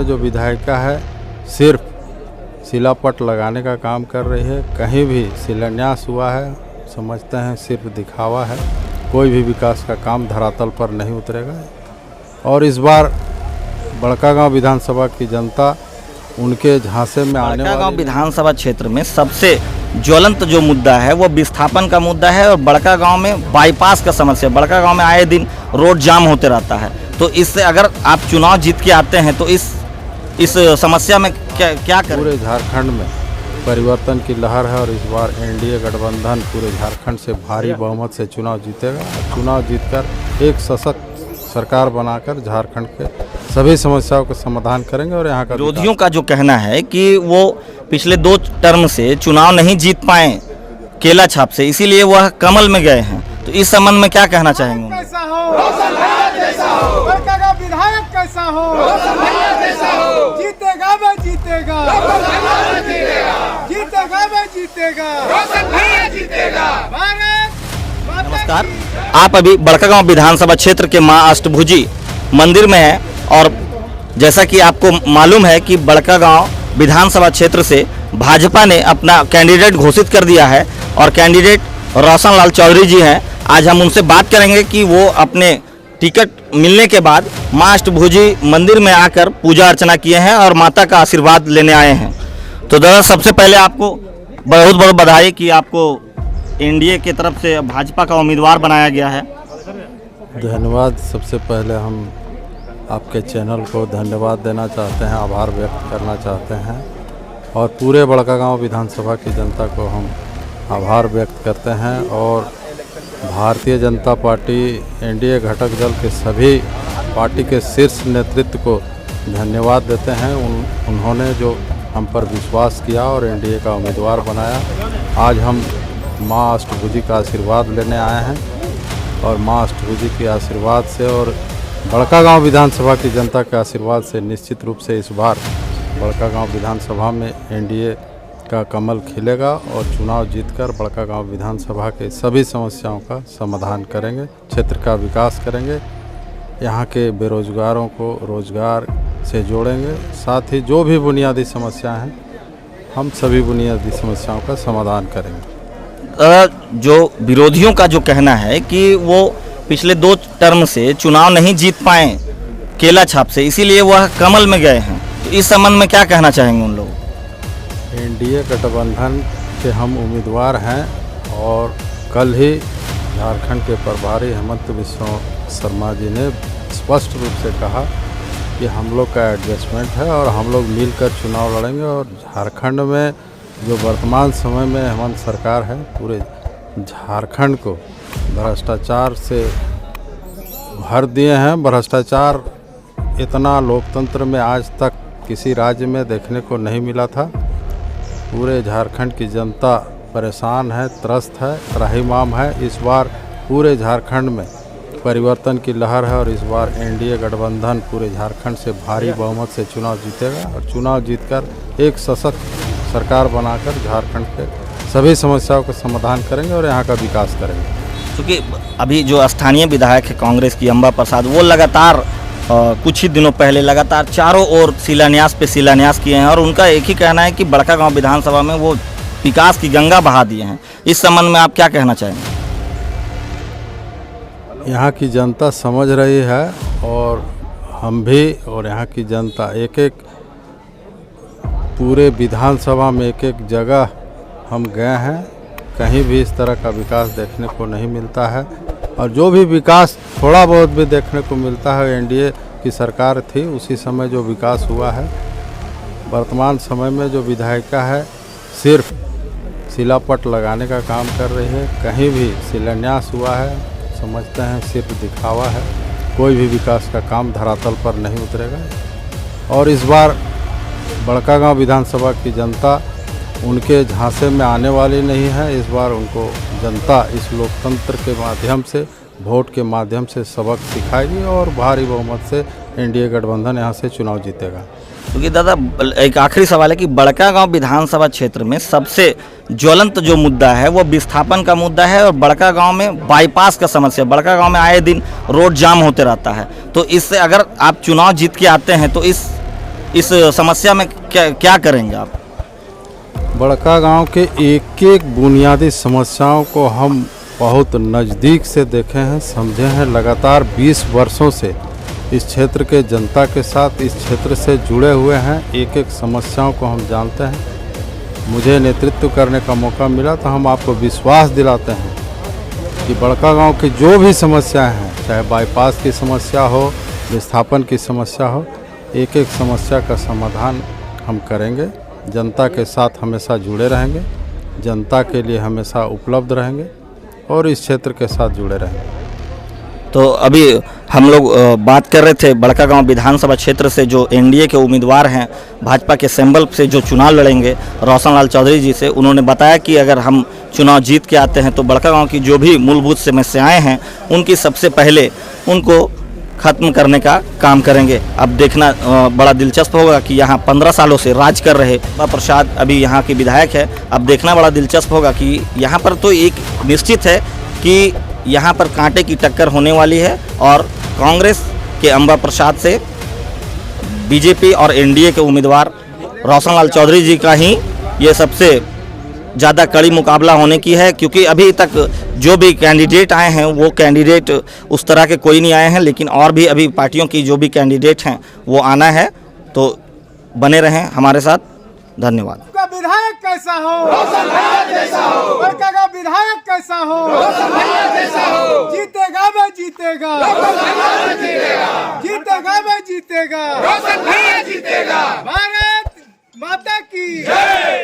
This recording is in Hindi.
में जो विधायिका है सिर्फ शिलापट लगाने का काम कर रही है। कहीं भी शिलान्यास हुआ है समझते हैं सिर्फ दिखावा है, कोई भी विकास का काम धरातल पर नहीं उतरेगा। और इस बार बड़कागांव विधानसभा की जनता उनके झांसे में आने वाले बड़कागांव विधानसभा क्षेत्र में सबसे ज्वलंत जो मुद्दा है वो विस्थापन का मुद्दा है और बड़कागांव में बाईपास का समस्या। बड़कागांव में आए दिन रोड जाम होते रहता है, तो इससे अगर आप चुनाव जीत के आते हैं तो इस समस्या में क्या करें? पूरे झारखंड में परिवर्तन की लहर है और इस बार एनडीए गठबंधन पूरे झारखंड से भारी बहुमत से चुनाव जीतेगा। चुनाव जीतकर एक सशक्त सरकार बनाकर झारखंड के सभी समस्याओं का समाधान करेंगे। और यहाँ का विरोधियों का जो कहना है कि वो पिछले 2 टर्म से चुनाव नहीं जीत पाए केला छाप से, इसीलिए वह कमल में गए हैं। तो इस संबंध में क्या कहना चाहेंगे? कैसा हो बड़कागांव विधायक कैसा हो जीतेगा मैं जीतेगा जीतेगा मैं जीतेगा भारत। नमस्कार, आप अभी बड़कागांव विधानसभा क्षेत्र के मां अष्टभुजी मंदिर में हैं और जैसा कि आपको मालूम है कि बड़कागांव विधानसभा क्षेत्र से भाजपा ने अपना कैंडिडेट घोषित कर दिया है और कैंडिडेट रोशन लाल चौधरी जी हैं। आज हम उनसे बात करेंगे कि वो अपने टिकट मिलने के बाद मां अष्टभुजी मंदिर में आकर पूजा अर्चना किए हैं और माता का आशीर्वाद लेने आए हैं। तो दादा, सबसे पहले आपको बहुत बहुत बधाई कि आपको एनडीए की तरफ से भाजपा का उम्मीदवार बनाया गया है। धन्यवाद। सबसे पहले हम आपके चैनल को धन्यवाद देना चाहते हैं, आभार व्यक्त करना चाहते हैं और पूरे बड़कागांव विधानसभा की जनता को हम आभार व्यक्त करते हैं और भारतीय जनता पार्टी एनडीए घटक दल के सभी पार्टी के शीर्ष नेतृत्व को धन्यवाद देते हैं। उन्होंने जो हम पर विश्वास किया और एनडीए का उम्मीदवार बनाया। आज हम मां अष्टभुजी का आशीर्वाद लेने आए हैं और मां अष्टभुजी के आशीर्वाद से और बड़कागांव विधानसभा की जनता के आशीर्वाद से निश्चित रूप से इस बार बड़कागांव विधानसभा में एनडीए का कमल खिलेगा और चुनाव जीतकर बड़कागांव विधानसभा के सभी समस्याओं का समाधान करेंगे, क्षेत्र का विकास करेंगे, यहाँ के बेरोजगारों को रोजगार से जोड़ेंगे। साथ ही जो भी बुनियादी समस्याएं हैं हम सभी बुनियादी समस्याओं का समाधान करेंगे। जो विरोधियों का जो कहना है कि वो पिछले 2 टर्म से चुनाव नहीं जीत पाए केला छाप से, इसीलिए वह कमल में गए हैं। तो इस संबंध में क्या कहना चाहेंगे उन लोगों? एनडीए गठबंधन के हम उम्मीदवार हैं और कल ही झारखंड के प्रभारी हेमंत बिस्वा शर्मा जी ने स्पष्ट रूप से कहा कि हम लोग का एडजस्टमेंट है और हम लोग मिलकर चुनाव लड़ेंगे। और झारखंड में जो वर्तमान समय में हेमंत सरकार है पूरे झारखंड को भ्रष्टाचार से भर दिए हैं। भ्रष्टाचार इतना लोकतंत्र में आज तक किसी राज्य में देखने को नहीं मिला था। पूरे झारखंड की जनता परेशान है, त्रस्त है, त्राहिमाम है। इस बार पूरे झारखंड में परिवर्तन की लहर है और इस बार एनडीए गठबंधन पूरे झारखंड से भारी बहुमत से चुनाव जीतेगा और चुनाव जीतकर एक सशक्त सरकार बनाकर झारखंड के सभी समस्याओं का समाधान करेंगे और यहाँ का विकास करेंगे। क्योंकि अभी जो स्थानीय विधायक है कांग्रेस की अंबा प्रसाद, वो लगातार कुछ ही दिनों पहले लगातार चारों ओर शिलान्यास पे शिलान्यास किए हैं और उनका एक ही कहना है कि बड़कागांव विधानसभा में वो विकास की गंगा बहा दिए हैं। इस संबंध में आप क्या कहना चाहेंगे? यहाँ की जनता समझ रही है और हम भी और यहाँ की जनता एक एक पूरे विधानसभा में एक एक जगह हम गए हैं। कहीं भी इस तरह का विकास देखने को नहीं मिलता है और जो भी विकास थोड़ा बहुत भी देखने को मिलता है एनडीए की सरकार थी उसी समय जो विकास हुआ है। वर्तमान समय में जो विधायिका है सिर्फ शिलापट लगाने का काम कर रही है। कहीं भी शिलान्यास हुआ है समझते हैं सिर्फ दिखावा है, कोई भी विकास का काम धरातल पर नहीं उतरेगा। और इस बार बड़कागांव विधानसभा की जनता उनके झांसे में आने वाली नहीं है। इस बार उनको जनता इस लोकतंत्र के माध्यम से, वोट के माध्यम से सबक सिखाएगी और भारी बहुमत से एनडीए गठबंधन यहाँ से चुनाव जीतेगा। क्योंकि दादा, एक आखिरी सवाल है कि बड़कागांव विधानसभा क्षेत्र में सबसे ज्वलंत जो मुद्दा है वो विस्थापन का मुद्दा है और बड़कागांव में बाईपास का समस्या। बड़कागांव में आए दिन रोड जाम होते रहता है, तो इससे अगर आप चुनाव जीत के आते हैं तो इस समस्या में क्या करेंगे आप? बड़का गांव के एक एक बुनियादी समस्याओं को हम बहुत नज़दीक से देखे हैं, समझे हैं। लगातार 20 वर्षों से इस क्षेत्र के जनता के साथ इस क्षेत्र से जुड़े हुए हैं। एक एक समस्याओं को हम जानते हैं। मुझे नेतृत्व करने का मौका मिला तो हम आपको विश्वास दिलाते हैं कि बड़का गांव की जो भी समस्याएं हैं, चाहे बाईपास की समस्या हो, विस्थापन की समस्या हो, एक एक समस्या का समाधान हम करेंगे। जनता के साथ हमेशा जुड़े रहेंगे, जनता के लिए हमेशा उपलब्ध रहेंगे और इस क्षेत्र के साथ जुड़े रहेंगे। तो अभी हम लोग बात कर रहे थे बड़का गांव विधानसभा क्षेत्र से जो एनडीए के उम्मीदवार हैं, भाजपा के सिंबल से जो चुनाव लड़ेंगे रोशन लाल चौधरी जी से। उन्होंने बताया कि अगर हम चुनाव जीत के आते हैं तो बड़का गांव की जो भी मूलभूत समस्याएं हैं उनकी सबसे पहले उनको खत्म करने का काम करेंगे। अब देखना बड़ा दिलचस्प होगा कि यहाँ 15 सालों से राज कर रहे प्रसाद अभी यहाँ के विधायक है। अब देखना बड़ा दिलचस्प होगा कि यहाँ पर तो एक निश्चित है कि यहाँ पर कांटे की टक्कर होने वाली है और कांग्रेस के अंबा प्रसाद से बीजेपी और एनडीए के उम्मीदवार रोशन लाल चौधरी जी का ही ये सबसे ज़्यादा कड़ी मुकाबला होने की है, क्योंकि अभी तक जो भी कैंडिडेट आए हैं वो कैंडिडेट उस तरह के कोई नहीं आए हैं, लेकिन और भी अभी पार्टियों की जो भी कैंडिडेट हैं वो आना है। तो बने रहें हमारे साथ। धन्यवाद। का विधायक कैसा हो? बड़का का विधायक कैसा हो? जीतेगा वे जीतेगा, जीतेगा वे जीतेगा, भारत माता की जय।